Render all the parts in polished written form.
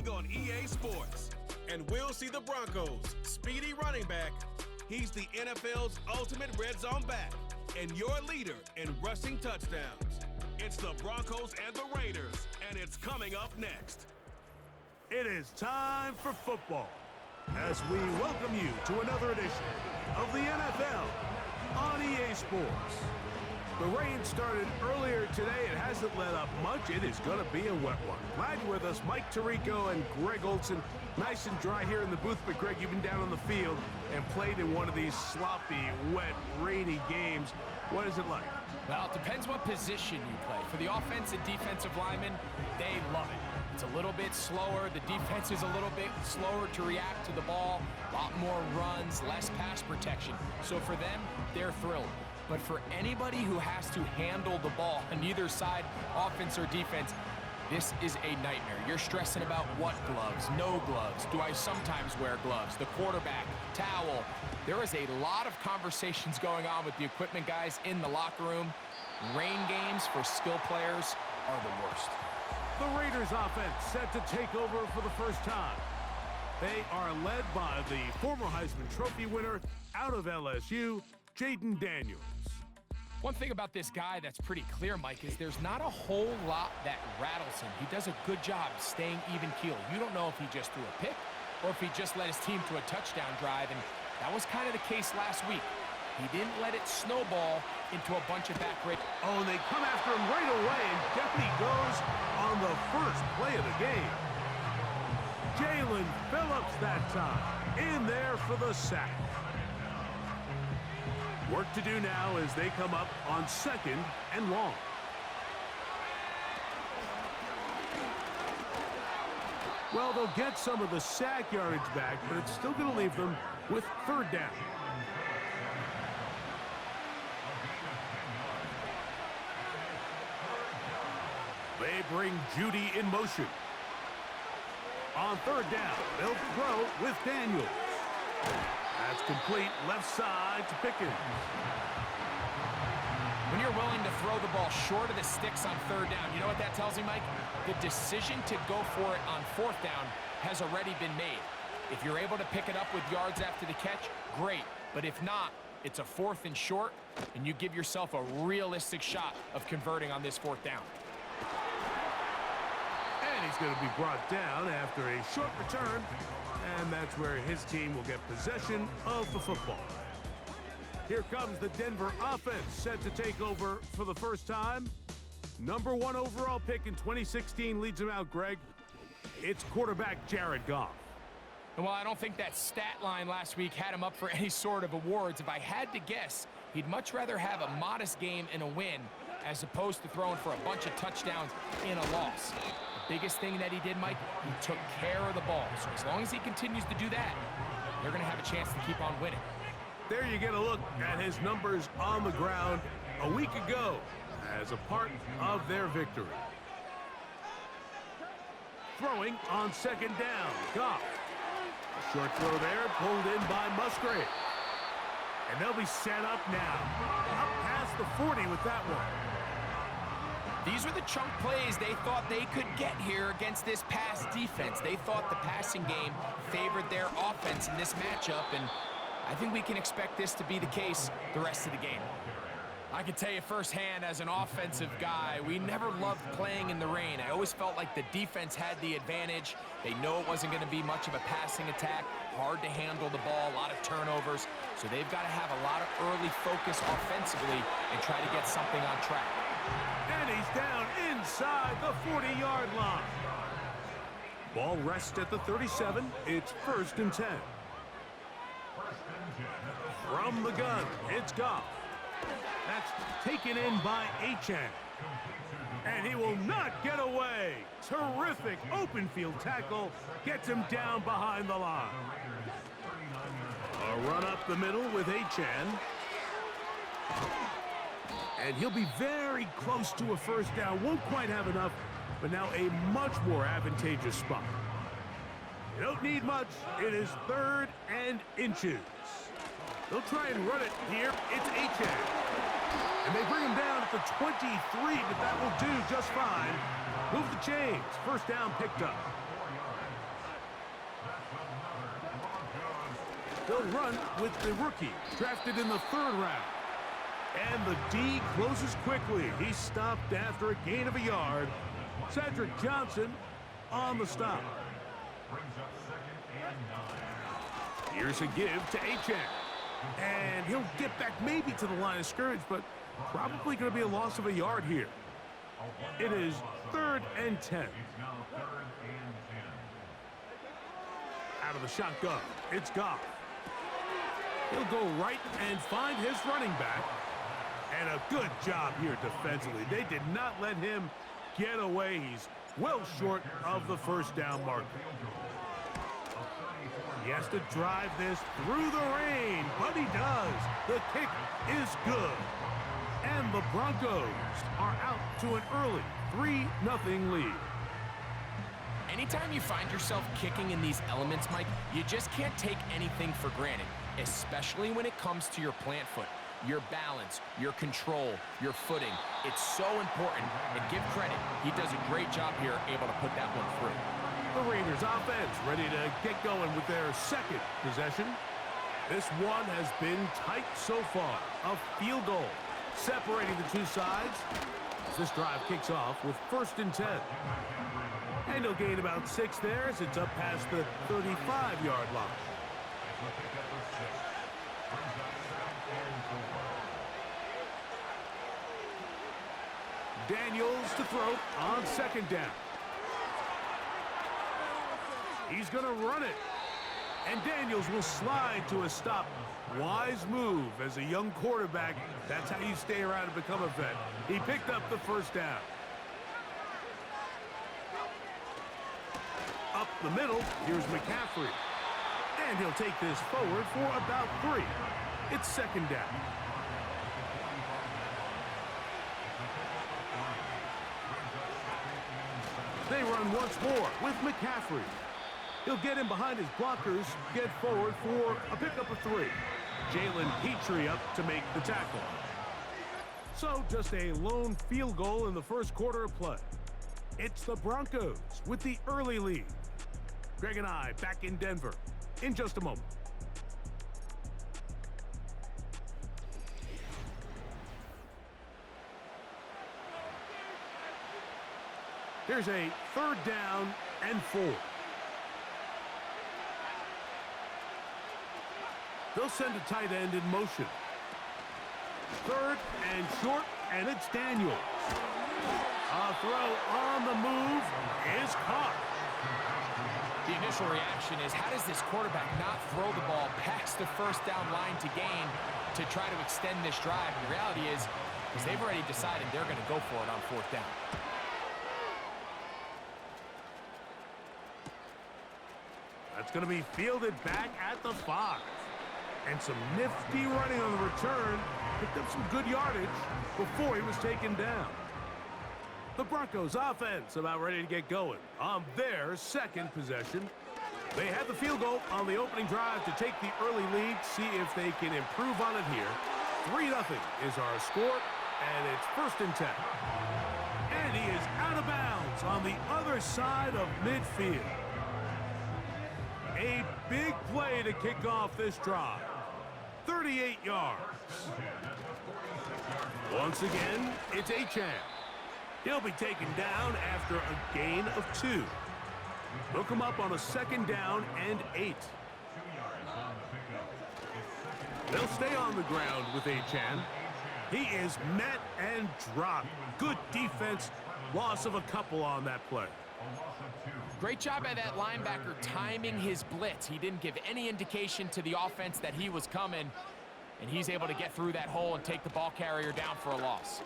league on EA Sports. And we'll see the Broncos' speedy running back. He's the NFL's ultimate red zone back and your leader in rushing touchdowns. It's the Broncos and the Raiders, and it's coming up next. It is time for football as we welcome you to another edition of the NFL on EA Sports. The rain started earlier today. It hasn't let up much. It is going to be a wet one. Glad you're with us, Mike Tirico and Greg Olson. Nice and dry here in the booth, but Greg, you've been down on the field and played in one of these sloppy, wet, rainy games. What is it like? Well, it depends what position you play. For the offense and defensive linemen, they love it. It's a little bit slower. The defense is a little bit slower to react to the ball. A lot more runs, less pass protection. So for them, they're thrilled. But for anybody who has to handle the ball on either side, offense or defense, this is a nightmare. You're stressing about what gloves, no gloves. Do I sometimes wear gloves? The quarterback, towel. There is a lot of conversations going on with the equipment guys in the locker room. Rain games for skill players are the worst. The Raiders offense set to take over for the first time. They are led by the former Heisman Trophy winner out of LSU, Jaden Daniels. One thing about this guy that's pretty clear, Mike, is there's not a whole lot that rattles him. He does a good job staying even-keeled. You don't know if he just threw a pick or if he just led his team to a touchdown drive, and that was kind of the case last week. He didn't let it snowball into a bunch of back break. Oh, and they come after him right away, and down he goes on the first play of the game. Jalen Phillips that time, in there for the sack. Work to do now as they come up on 2nd and long. Well, they'll get some of the sack yardage back, but it's still going to leave them with 3rd down. They bring Judy in motion. On 3rd down, they'll throw with Daniels. That's complete left side to Pickens. When you're willing to throw the ball short of the sticks on 3rd down, you know what that tells me, Mike? The decision to go for it on 4th down has already been made. If you're able to pick it up with yards after the catch, great. But if not, it's a 4th and short, and you give yourself a realistic shot of converting on this 4th down. And he's going to be brought down after a short return, and that's where his team will get possession of the football. Here comes the Denver offense set to take over for the first time. Number 1 overall pick in 2016 leads him out, Greg. It's quarterback Jared Goff. And while I don't think that stat line last week had him up for any sort of awards, if I had to guess, he'd much rather have a modest game and a win as opposed to throwing for a bunch of touchdowns in a loss. The biggest thing that he did, Mike, he took care of the ball. So as long as he continues to do that, they're going to have a chance to keep on winning. There you get a look at his numbers on the ground a week ago as a part of their victory. Throwing on 2nd down, Goff. A short throw there, pulled in by Musgrave. And they'll be set up now. Up past the 40 with that one. These were the chunk plays they thought they could get here against this pass defense. They thought the passing game favored their offense in this matchup, and I think we can expect this to be the case the rest of the game. I can tell you firsthand as an offensive guy, we never loved playing in the rain. I always felt like the defense had the advantage. They know it wasn't going to be much of a passing attack, hard to handle the ball, a lot of turnovers. So they've got to have a lot of early focus offensively and try to get something on track. And he's down inside the 40-yard line. Ball rests at the 37. It's 1st and 10. From the gun, it's Goff. That's taken in by Achane. And he will not get away. Terrific open field tackle. Gets him down behind the line. A run up the middle with Achane. And he'll be very close to a 1st down. Won't quite have enough, but now a much more advantageous spot. You don't need much. It is 3rd and inches. They'll try and run it here. It's Achane. And they bring him down at the 23, but that will do just fine. Move the chains. 1st down picked up. They'll run with the rookie, drafted in the 3rd round. And the D closes quickly. He stopped after a gain of a yard. Cedric Johnson on the stop. Here's a give to Achane. And he'll get back maybe to the line of scrimmage, but probably going to be a loss of a yard here. It is 3rd and 10. Out of the shotgun, it's Goff. He'll go right and find his running back. And a good job here defensively. They did not let him get away. He's well short of the 1st down marker. He has to drive this through the rain, but he does. The kick is good. And the Broncos are out to an early 3-0 lead. Anytime you find yourself kicking in these elements, Mike, you just can't take anything for granted, especially when it comes to your plant foot, your balance, your control, your footing. It's so important, and give credit. He does a great job here, able to put that one through. The Raiders offense ready to get going with their 2nd possession. This one has been tight so far. A field goal separating the two sides. This drive kicks off with 1st and 10. And he'll gain about 6 there as it's up past the 35-yard line. Daniels to throw on 2nd down. He's going to run it. And Daniels will slide to a stop. Wise move as a young quarterback. That's how you stay around and become a vet. He picked up the 1st down. Up the middle, here's McCaffrey. And he'll take this forward for about 3. It's 2nd down. They run once more with McCaffrey. He'll get in behind his blockers, get forward for a pickup of 3. Jalen Petrie up to make the tackle. So just a lone field goal in the 1st quarter of play. It's the Broncos with the early lead. Greg and I back in Denver in just a moment. Here's a 3rd down and 4. They'll send a tight end in motion. 3rd and short, and it's Daniels. A throw on the move is caught. The initial reaction is, how does this quarterback not throw the ball past the 1st down line to gain to try to extend this drive? And the reality is, because they've already decided they're going to go for it on 4th down. That's going to be fielded back at the 5. And some nifty running on the return. Picked up some good yardage before he was taken down. The Broncos offense about ready to get going on their 2nd possession. They had the field goal on the opening drive to take the early lead. See if they can improve on it here. 3-0 is our score, and it's 1st and 10. And he is out of bounds on the other side of midfield. A big play to kick off this drive. 38 yards. Once again, it's Achane. He'll be taken down after a gain of 2. They'll come up on a 2nd down and 8. They'll stay on the ground with Achane. He is met and dropped. Good defense. Loss of a couple on that play. Great job by that linebacker timing his blitz. He didn't give any indication to the offense that he was coming, and he's able to get through that hole and take the ball carrier down for a loss.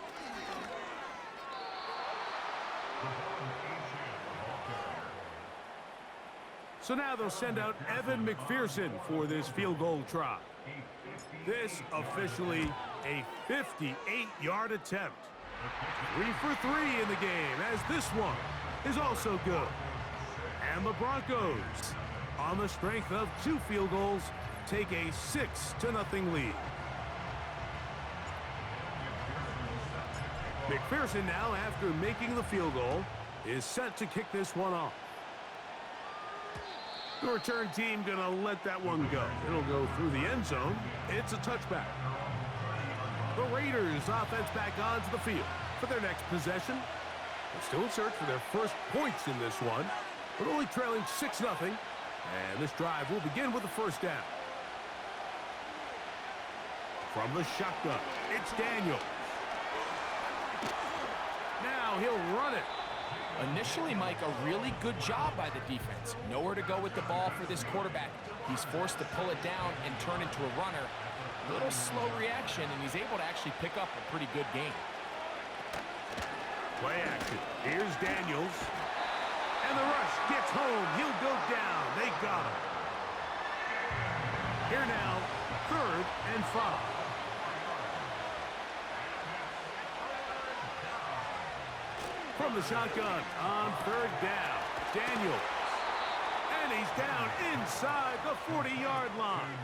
So now they'll send out Evan McPherson for this field goal try. This officially a 58-yard attempt. 3 for 3 in the game, as this one is also good. And the Broncos, on the strength of 2 field goals, take a 6-0 lead. McPherson now, after making the field goal, is set to kick this one off. The return team going to let that one go. It'll go through the end zone. It's a touchback. The Raiders offense back onto the field for their next possession. They're still in search for their first points in this one, but only trailing 6-0. And this drive will begin with a first down. From the shotgun, it's Daniels. Now he'll run it. Initially, Mike, a really good job by the defense. Nowhere to go with the ball for this quarterback. He's forced to pull it down and turn into a runner. A little slow reaction, and he's able to actually pick up a pretty good game. Play action. Here's Daniels. And the rush gets home. He'll go down. They got him. Here now, 3rd and 5. From the shotgun on 3rd down, Daniels. And he's down inside the 40-yard line.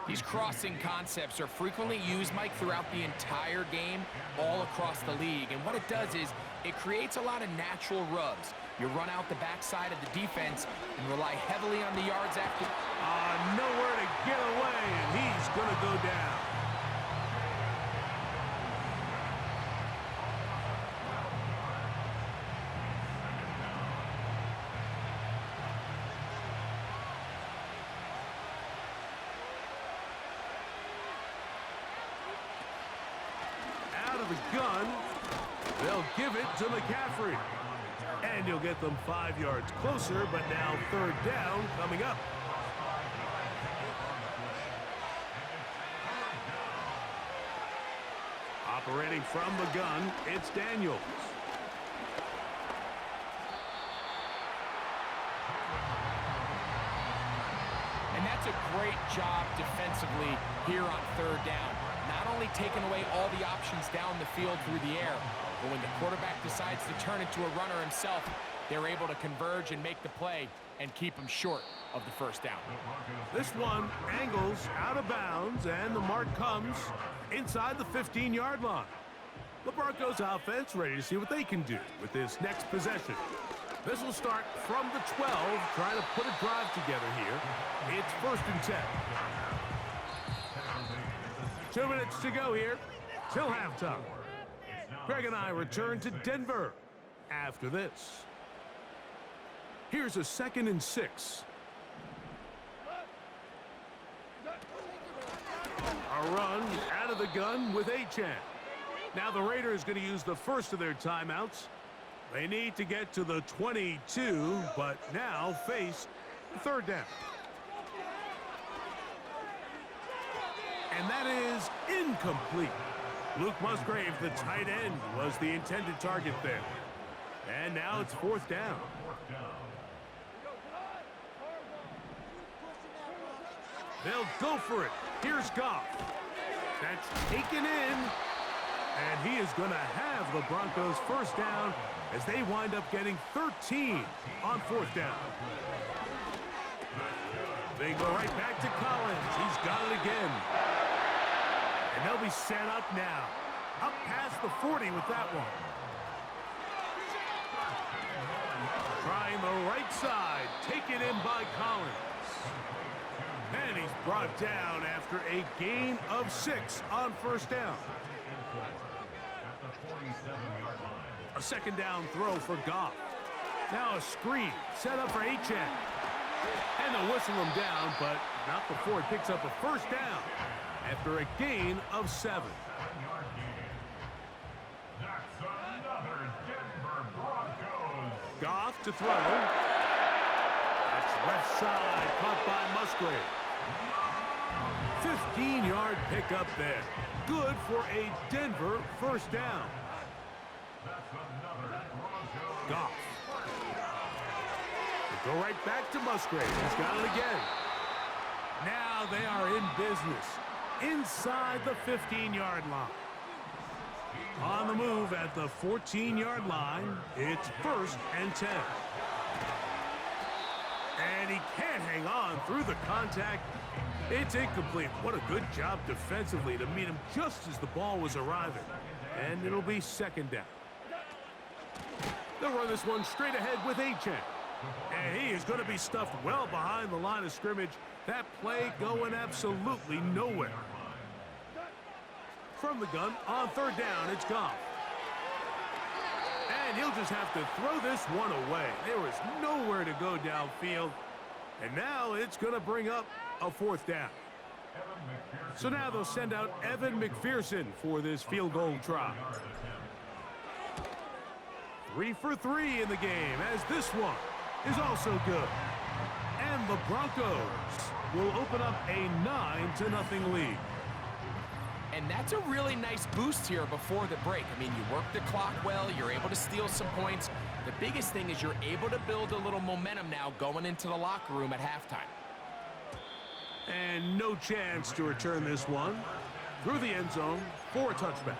These crossing concepts are frequently used, Mike, throughout the entire game, all across the league. And what it does is it creates a lot of natural rubs. You run out the backside of the defense and rely heavily on the yards after. Nowhere to get away, and he's going to go down. The gun, they'll give it to McCaffrey. And he'll get them 5 yards closer, but now 3rd down coming up. Operating from the gun, it's Daniels. And that's a great job defensively here on 3rd down. Not only taking away all the options down the field through the air, but when the quarterback decides to turn into a runner himself, they're able to converge and make the play and keep him short of the 1st down. This one angles out of bounds, and the mark comes inside the 15-yard line. The Broncos offense ready to see what they can do with this next possession. This will start from the 12, trying to put a drive together here. It's 1st and 10. 2 minutes to go here till halftime. Greg and I return to Denver after this. Here's a 2nd and 6. A run out of the gun with Achane. Now the Raiders going to use the first of their timeouts. They need to get to the 22, but now face 3rd down. And that is incomplete. Luke Musgrave, the tight end, was the intended target there. And now it's 4th down. They'll go for it. Here's Goff. That's taken in. And he is going to have the Broncos 1st down as they wind up getting 13 on 4th down. They go right back to Collins. He's got it again. And they'll be set up now. Up past the 40 with that one. Trying the right side. Taken in by Collins. And he's brought down after a gain of 6 on 1st down. A 2nd down throw for Goff. Now a screen set up for Achane. And they'll whistle him down, but not before he picks up a 1st down after a gain of 7. Goff to throw. That's left side, caught by Musgrave. 15-yard pickup there. Good for a Denver 1st down. Goff. They go right back to Musgrave. He's got it again. Now they are in business inside the 15-yard line. On the move at the 14-yard line, it's 1st and 10. And he can't hang on through the contact. It's incomplete. What a good job defensively to meet him just as the ball was arriving. And it'll be 2nd down. They'll run this one straight ahead with Achane. And he is going to be stuffed well behind the line of scrimmage. That play going absolutely nowhere. From the gun, on third down, it's Goff. And he'll just have to throw this one away. There is nowhere to go downfield. And now it's going to bring up a fourth down. So now they'll send out Evan McPherson for this field goal try. 3 for 3 in the game, as this one is also good. And the Broncos will open up a 9-0 lead. And that's a really nice boost here before the break. I mean, you work the clock well, you're able to steal some points. The biggest thing is you're able to build a little momentum now going into the locker room at halftime. And no chance to return this one through the end zone for a touchback.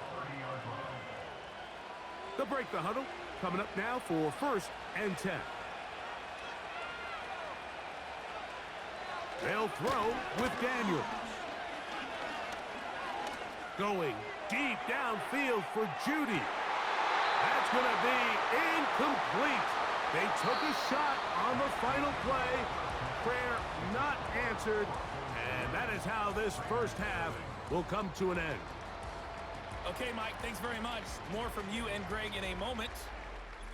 They'll break the huddle. Coming up now for 1st and 10. They'll throw with Daniels. Going deep downfield for Judy. That's going to be incomplete. They took a shot on the final play. Prayer not answered. And that is how this first half will come to an end. Okay, Mike, thanks very much. More from you and Greg in a moment.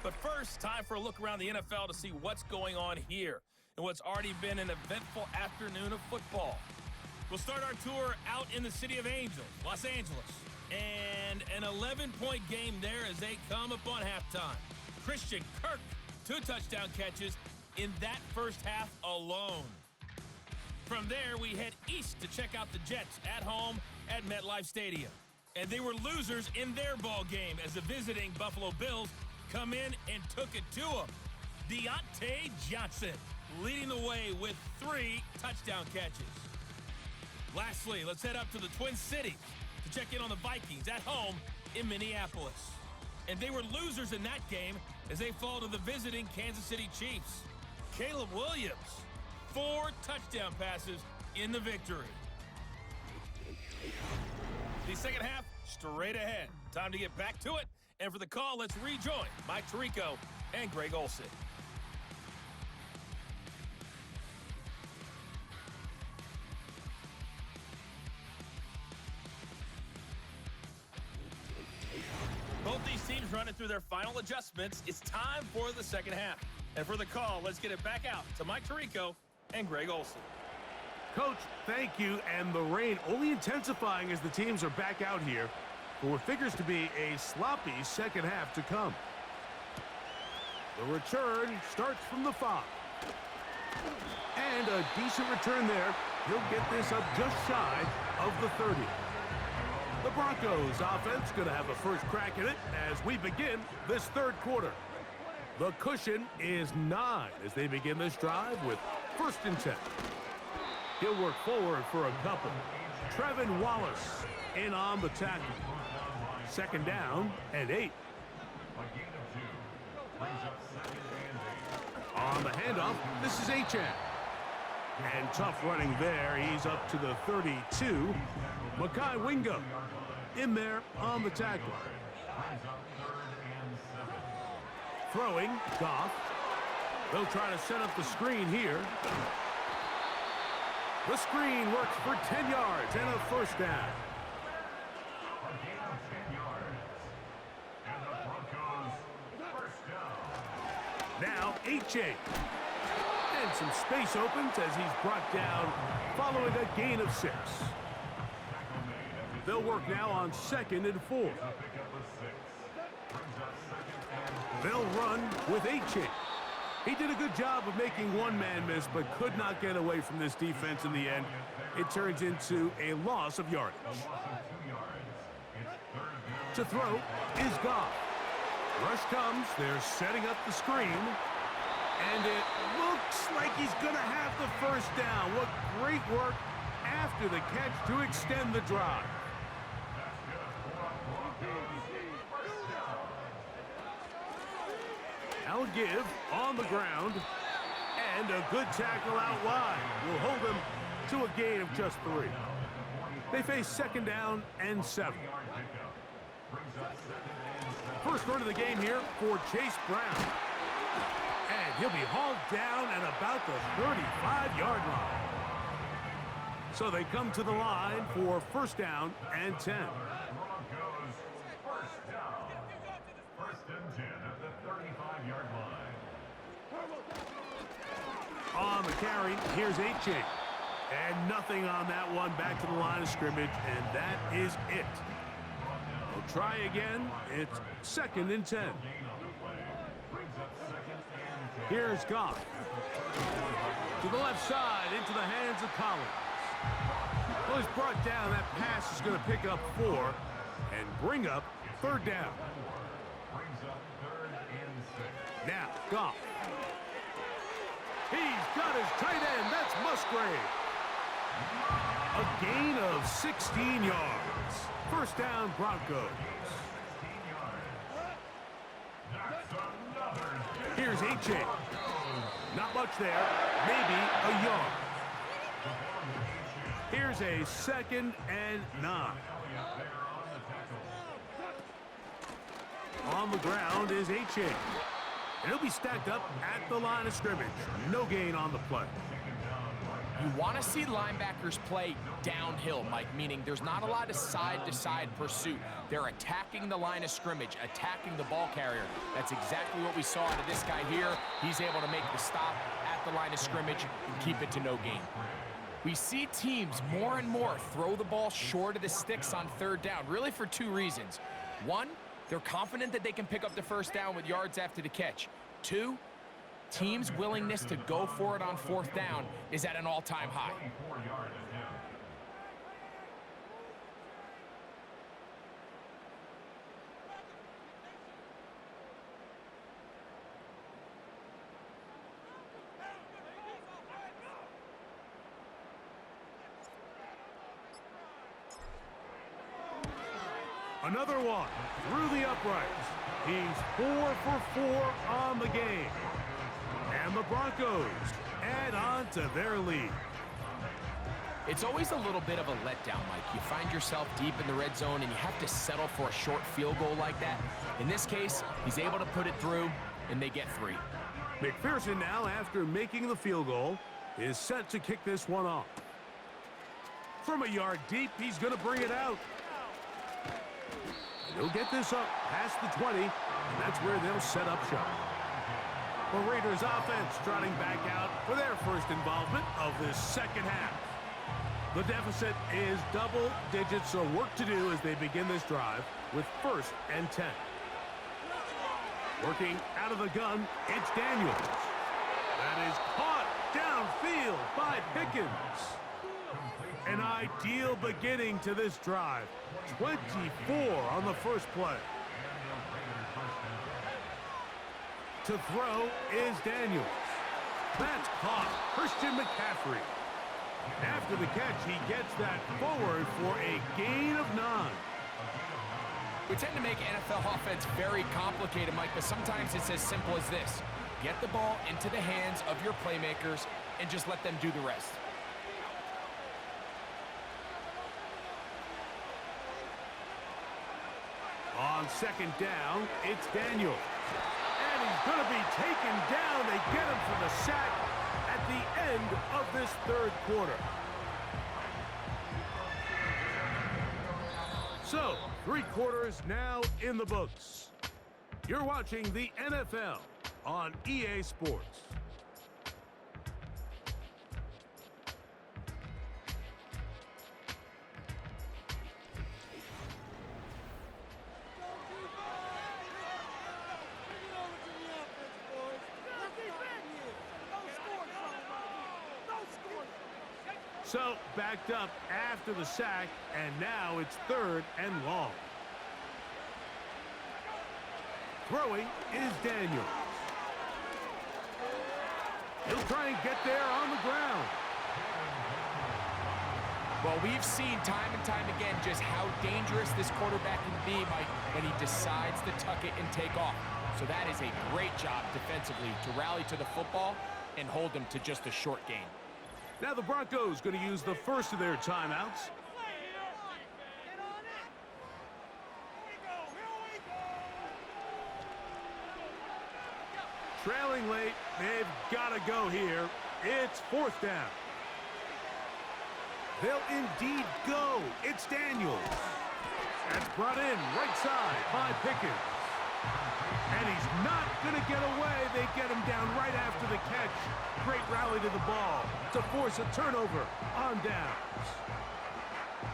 But first, time for a look around the NFL to see what's going on here in what's already been an eventful afternoon of football. We'll start our tour out in the city of Angels, Los Angeles. And an 11-point game there as they come up on halftime. Christian Kirk, 2 touchdown catches in that first half alone. From there, we head east to check out the Jets at home at MetLife Stadium. And they were losers in their ball game as the visiting Buffalo Bills come in and took it to him. Deontay Johnson leading the way with 3 touchdown catches. Lastly, let's head up to the Twin Cities to check in on the Vikings at home in Minneapolis. And they were losers in that game as they fall to the visiting Kansas City Chiefs. Caleb Williams, 4 touchdown passes in the victory. The second half, straight ahead. Time to get back to it. And for the call, let's rejoin Mike Tirico and Greg Olsen. Both these teams running through their final adjustments. It's time for the second half. And for the call, let's get it back out to Mike Tirico and Greg Olsen. Coach, thank you. And the rain only intensifying as the teams are back out here for what figures to be a sloppy second half to come. The return starts from the 5. And a decent return there. He'll get this up just shy of the 30. The Broncos offense going to have a first crack at it as we begin this third quarter. The cushion is 9 as they begin this drive with 1st and 10. He'll work forward for a couple. Trevin Wallace in on the tackle. 2nd down and 8. On the handoff, this is Achane. And tough running there. He's up to the 32. Mekhi Wingo in there on the tackle. Throwing, Goff. They'll try to set up the screen here. The screen works for 10 yards and a 1st down. Now, Achane. And some space opens as he's brought down following a gain of 6. They'll work now on 2nd and 4. They'll run with Achane. He did a good job of making one man miss, but could not get away from this defense in the end. It turns into a loss of yardage. To throw is Goff. Rush comes. They're setting up the screen. And it looks like he's going to have the 1st down. What great work after the catch to extend the drive. Now a give on the ground. And a good tackle out wide will hold them to a gain of just 3. They face 2nd down and 7. First run of the game here for Chase Brown. And He'll be hauled down at about the 35-yard line. So they come to the line for first down and 10. Broncos first down. First and 10 at the 35-yard line. On the carry, here's H.A. And nothing on that one. Back to the line of scrimmage, and that is it. They'll try again. It's second and 10. Here's Goff. To the left side, into the hands of Collins. Well, he's brought down. That pass is going to pick up 4 and bring up third down. Now, Goff. He's got his tight end. That's Musgrave. A gain of 16 yards. First down, Broncos. Here's H.A. Not much there. Maybe a yard. Here's a second and 9. On the ground is H.A. And he'll be stacked up at the line of scrimmage. No gain on the play. You want to see linebackers play downhill, Mike, meaning there's not a lot of side-to-side pursuit. They're attacking the line of scrimmage, attacking the ball carrier. That's exactly what we saw out of this guy here. He's able to make the stop at the line of scrimmage and keep it to no gain. We see teams more and more throw the ball short of the sticks on third down, really for 2 reasons. 1, they're confident that they can pick up the first down with yards after the catch. 2, teams' willingness to go for it on fourth down is at an all-time high. Another one through the uprights. He's 4 for 4 on the game. And the Broncos add on to their lead. It's always a little bit of a letdown, Mike. You find yourself deep in the red zone and you have to settle for a short field goal like that. In this case, he's able to put it through, and they get 3. McPherson now, after making the field goal, is set to kick this one off. From a yard deep, he's going to bring it out. And he'll get this up past the 20, and that's where they'll set up shop. The Raiders offense trotting back out for their first involvement of this second half. The deficit is double digits, so work to do as they begin this drive with first and 10. Working out of the gun, it's Daniels. That is caught downfield by Pickens. An ideal beginning to this drive. 24 on the first play. To throw is Daniels. That's caught. Christian McCaffrey. After the catch, he gets that forward for a gain of 9. We tend to make NFL offense very complicated, Mike, but sometimes it's as simple as this. Get the ball into the hands of your playmakers and just let them do the rest. On second down, it's Daniels. And he's going to be taken down. They get him for the sack at the end of this third quarter. So, 3 quarters now in the books. You're watching the NFL on EA Sports. So, backed up after the sack, and now it's third and long. Throwing is Daniels. He'll try and get there on the ground. Well, we've seen time and time again just how dangerous this quarterback can be, Mike, when he decides to tuck it and take off. So that is a great job defensively to rally to the football and hold them to just a short gain. Now the Broncos going to use the first of their timeouts. Trailing late, they've got to go here. It's fourth down. They'll indeed go. It's Daniels. That's brought in right side by Pickens. And he's not going to get away. They get him down right after the catch. Great rally to the ball to force a turnover on downs.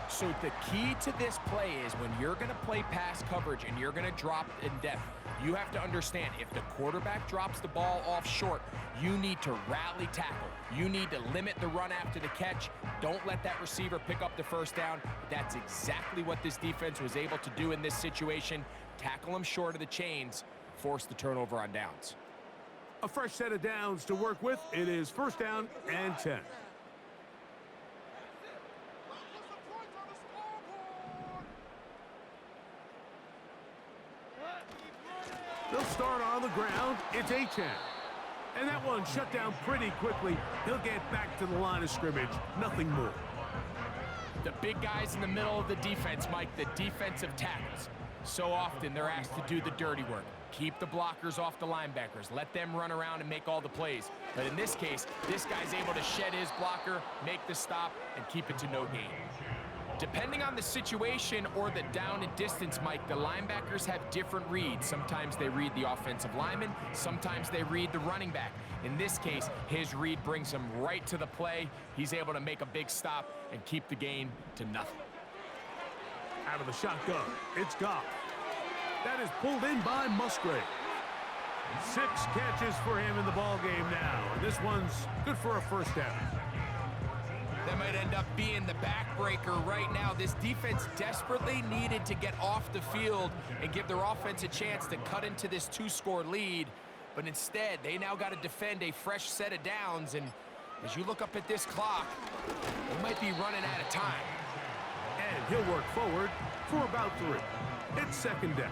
So the key to this play is when you're going to play pass coverage and you're going to drop in depth, you have to understand if the quarterback drops the ball off short, you need to rally tackle. You need to limit the run after the catch. Don't let that receiver pick up the first down. That's exactly what this defense was able to do in this situation. Tackle them short of the chains, force the turnover on downs. A fresh set of downs to work with. It is first down and 10. They'll start on the ground. It's Achane. And that one shut down pretty quickly. He'll get back to the line of scrimmage. Nothing more. The big guys in the middle of the defense, Mike, the defensive tackles. So often they're asked to do the dirty work. Keep the blockers off the linebackers. Let them run around and make all the plays. But in this case, this guy's able to shed his blocker, make the stop, and keep it to no gain. Depending on the situation or the down and distance, Mike, the linebackers have different reads. Sometimes they read the offensive lineman. Sometimes they read the running back. In this case, his read brings him right to the play. He's able to make a big stop and keep the gain to nothing. Out of the shotgun, it's Goff. That is pulled in by Musgrave. 6 catches for him in the ball game now, and this one's good for a first down. That might end up being the backbreaker right now. This defense desperately needed to get off the field and give their offense a chance to cut into this 2-score lead. But instead, they now got to defend a fresh set of downs. And as you look up at this clock, they might be running out of time. And he'll work forward for about 3. It's second down.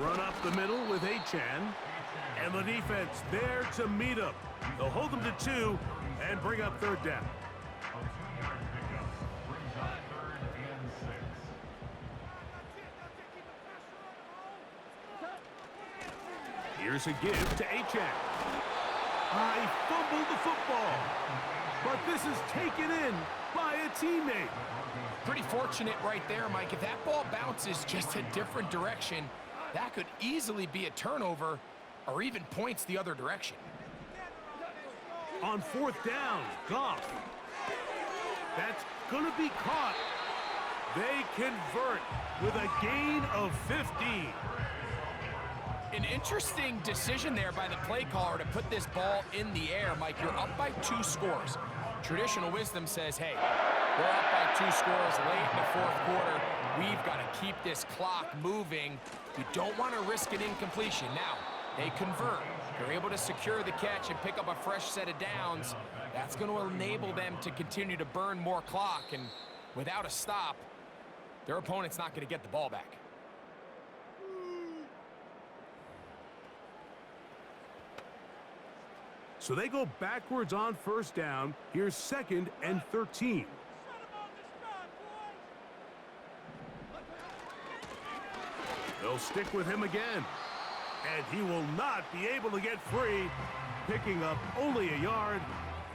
Run up the middle with Achane. And the defense there to meet him. They'll hold them to 2 and bring up third down. Here's a give to Achane. I fumbled the football. But this is taken in by a teammate. Pretty fortunate right there, Mike. If that ball bounces just a different direction, that could easily be a turnover or even points the other direction. On fourth down, Goff. That's going to be caught. They convert with a gain of 15. An interesting decision there by the play caller to put this ball in the air. Mike, you're up by 2 scores. Traditional wisdom says, hey, we're up by 2 scores late in the fourth quarter. We've got to keep this clock moving. You don't want to risk an incompletion. Now, they convert. They're able to secure the catch and pick up a fresh set of downs. That's going to enable them to continue to burn more clock. And without a stop, their opponent's not going to get the ball back. So they go backwards on first down. Here's second and 13. They'll stick with him again. And he will not be able to get free, picking up only a yard.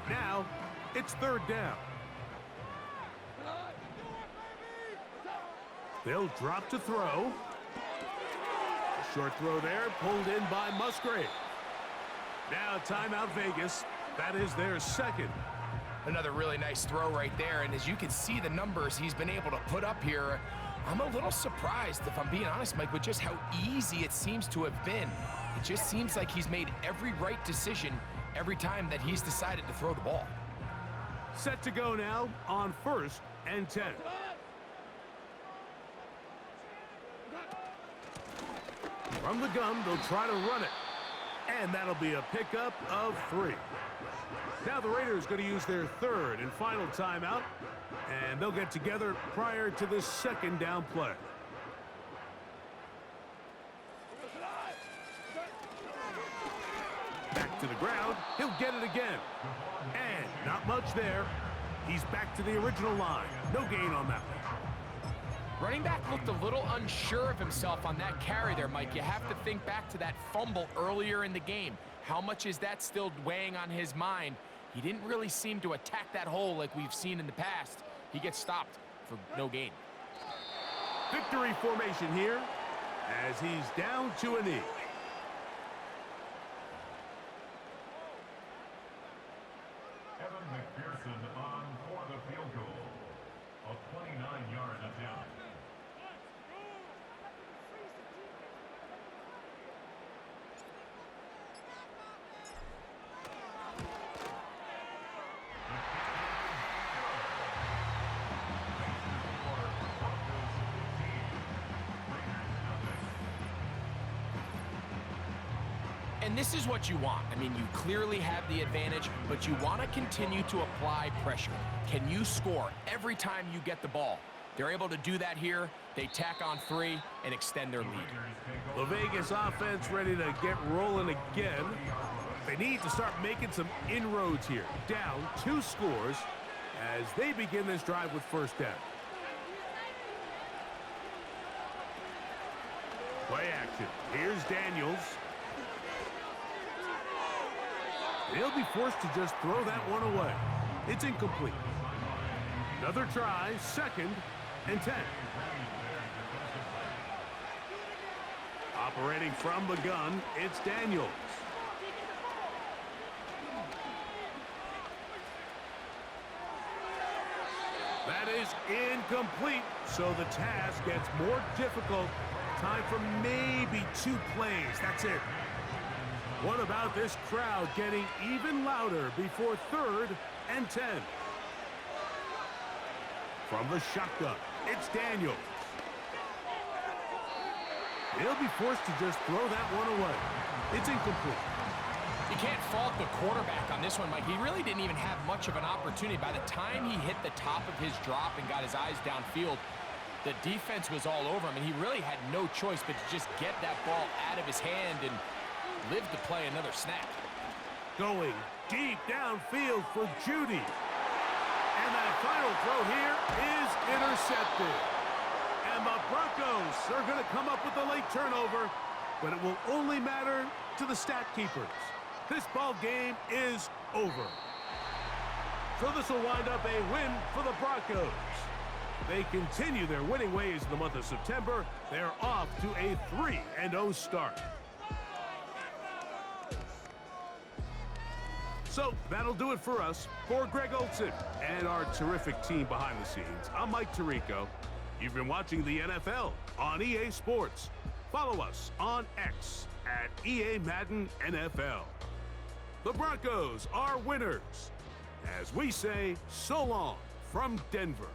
Now, it's third down. They'll drop to throw. Short throw there, pulled in by Musgrave. Now timeout Vegas. That is their second. Another really nice throw right there, and as you can see the numbers he's been able to put up here, I'm a little surprised, if I'm being honest, Mike, with just how easy it seems to have been. It just seems like he's made every right decision every time that he's decided to throw the ball. Set to go now on first and 10. From the gun, they'll try to run it. And that'll be a pickup of 3. Now the Raiders going to use their third and final timeout. And they'll get together prior to this second down play. Back to the ground. He'll get it again. And not much there. He's back to the original line. No gain on that one. Running back looked a little unsure of himself on that carry there, Mike. You have to think back to that fumble earlier in the game. How much is that still weighing on his mind? He didn't really seem to attack that hole like we've seen in the past. He gets stopped for no gain. Victory formation here as he's down to a knee. Evan McPherson on for the field goal. A 29-yard attempt. And this is what you want. I mean, you clearly have the advantage, but you want to continue to apply pressure. Can you score every time you get the ball? They're able to do that here. They tack on 3 and extend their lead. The Vegas offense ready to get rolling again. They need to start making some inroads here. Down 2 scores as they begin this drive with first down. Play action. Here's Daniels. He'll be forced to just throw that one away. It's incomplete. Another try, 2nd and 10. Operating from the gun, it's Daniels. That is incomplete, so the task gets more difficult. Time for maybe 2 plays. That's it. What about this crowd getting even louder before 3rd and 10? From the shotgun, it's Daniels. He'll be forced to just throw that one away. It's incomplete. You can't fault the quarterback on this one, Mike. He really didn't even have much of an opportunity. By the time he hit the top of his drop and got his eyes downfield, the defense was all over him, and he really had no choice but to just get that ball out of his hand and live to play another snap. Going deep downfield for Judy. And that final throw here is intercepted. And the Broncos are going to come up with a late turnover, but it will only matter to the stat keepers. This ball game is over. So this will wind up a win for the Broncos. They continue their winning ways in the month of September. They're off to a 3-0 start. So that'll do it for us. For Greg Olson and our terrific team behind the scenes, I'm Mike Tirico. You've been watching the NFL on EA Sports. Follow us on X at EA Madden NFL. The Broncos are winners. As we say, so long from Denver.